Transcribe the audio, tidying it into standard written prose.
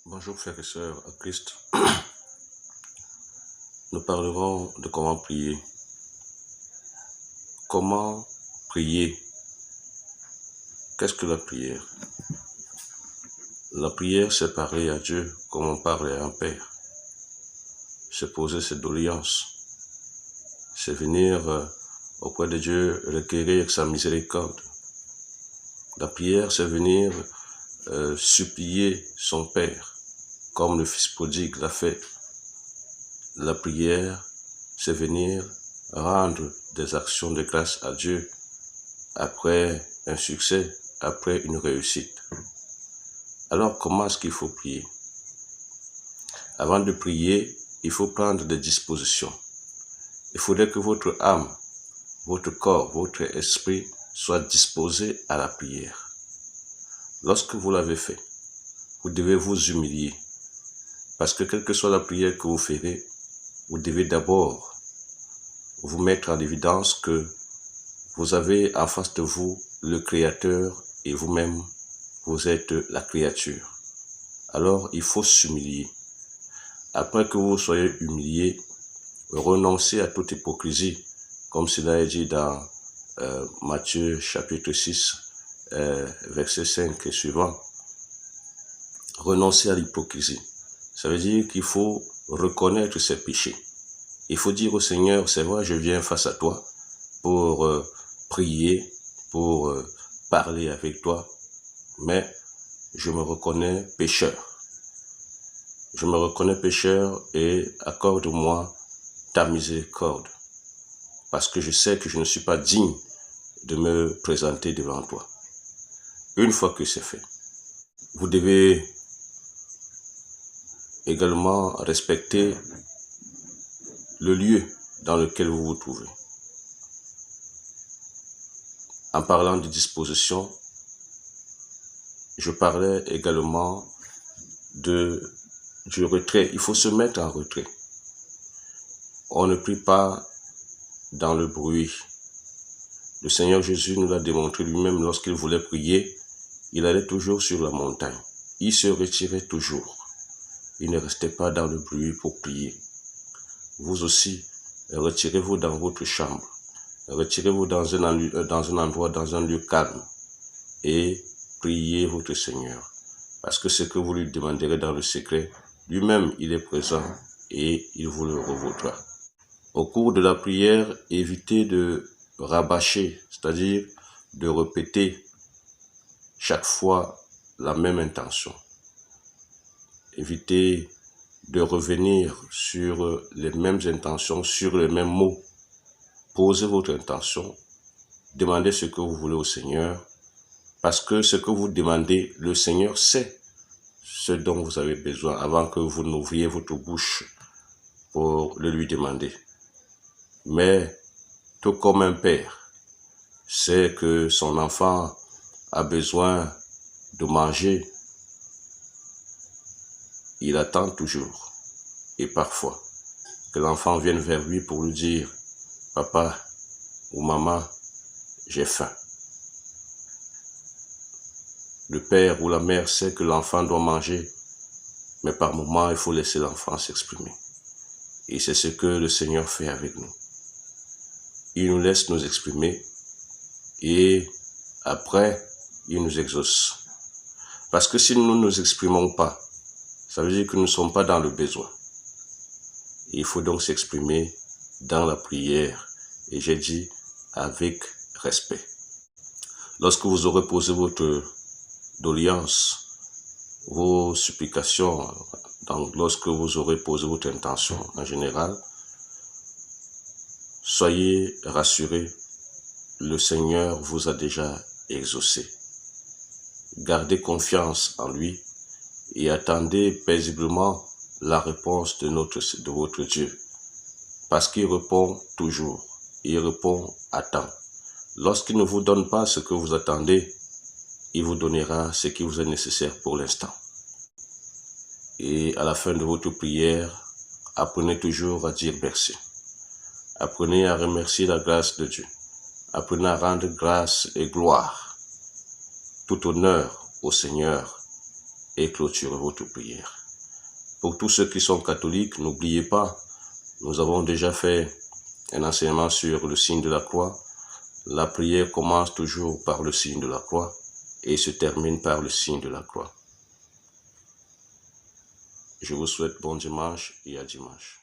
Bonjour frères et sœurs à Christ. Nous parlerons de comment prier. Comment prier? Qu'est-ce que la prière? La prière, c'est parler à Dieu comme on parle à un père. C'est poser ses doléances. C'est venir auprès de Dieu requérir sa miséricorde. La prière, c'est venir supplier son Père, comme le Fils prodigue l'a fait. La prière, c'est venir rendre des actions de grâce à Dieu après un succès, après une réussite. Alors, comment est-ce qu'il faut prier? Avant de prier, il faut prendre des dispositions. Il faudrait que votre âme, votre corps, votre esprit soient disposés à la prière. Lorsque vous l'avez fait, vous devez vous humilier. Parce que quelle que soit la prière que vous ferez, vous devez d'abord vous mettre en évidence que vous avez en face de vous le Créateur et vous-même, vous êtes la créature. Alors, il faut s'humilier. Après que vous soyez humilié, renoncez à toute hypocrisie, comme cela est dit dans Matthieu chapitre 6, verset 5 et suivant. Renoncez à l'hypocrisie. Ça veut dire qu'il faut reconnaître ses péchés. Il faut dire au Seigneur, c'est vrai, je viens face à toi pour prier, pour parler avec toi, mais je me reconnais pécheur. Je me reconnais pécheur et accorde-moi ta miséricorde, parce que je sais que je ne suis pas digne de me présenter devant toi. Une fois que c'est fait, vous devez également respecter le lieu dans lequel vous vous trouvez. En parlant de disposition, je parlais également du retrait. Il faut se mettre en retrait. On ne prie pas dans le bruit. Le Seigneur Jésus nous l'a démontré lui-même lorsqu'il voulait prier. Il allait toujours sur la montagne. Il se retirait toujours. Il ne restait pas dans le bruit pour prier. Vous aussi, retirez-vous dans votre chambre. Retirez-vous dans un endroit, dans un lieu calme. Et priez votre Seigneur. Parce que ce que vous lui demanderez dans le secret, lui-même, il est présent et il vous le revaudra. Au cours de la prière, évitez de rabâcher, c'est-à-dire de répéter chaque fois la même intention. Évitez de revenir sur les mêmes intentions, sur les mêmes mots. Posez votre intention, demandez ce que vous voulez au Seigneur, parce que ce que vous demandez, le Seigneur sait ce dont vous avez besoin avant que vous n'ouvriez votre bouche pour le lui demander. Mais tout comme un père sait que son enfant a besoin de manger, il attend toujours, et parfois, que l'enfant vienne vers lui pour lui dire « Papa ou maman, j'ai faim ». Le père ou la mère sait que l'enfant doit manger, mais par moments, il faut laisser l'enfant s'exprimer. Et c'est ce que le Seigneur fait avec nous. Il nous laisse nous exprimer et après, il nous exauce. Parce que si nous ne nous exprimons pas, ça veut dire que nous ne sommes pas dans le besoin. Il faut donc s'exprimer dans la prière. Et j'ai dit avec respect. Lorsque vous aurez posé votre doléance, vos supplications, lorsque vous aurez posé votre intention en général, soyez rassurés, le Seigneur vous a déjà exaucé. Gardez confiance en lui et attendez paisiblement la réponse de votre Dieu. Parce qu'il répond toujours, il répond à temps. Lorsqu'il ne vous donne pas ce que vous attendez, il vous donnera ce qui vous est nécessaire pour l'instant. Et à la fin de votre prière, apprenez toujours à dire merci. Apprenez à remercier la grâce de Dieu. Apprenez à rendre grâce et gloire, tout honneur au Seigneur, et clôturez votre prière. Pour tous ceux qui sont catholiques, n'oubliez pas, nous avons déjà fait un enseignement sur le signe de la croix. La prière commence toujours par le signe de la croix et se termine par le signe de la croix. Je vous souhaite bon dimanche et à dimanche.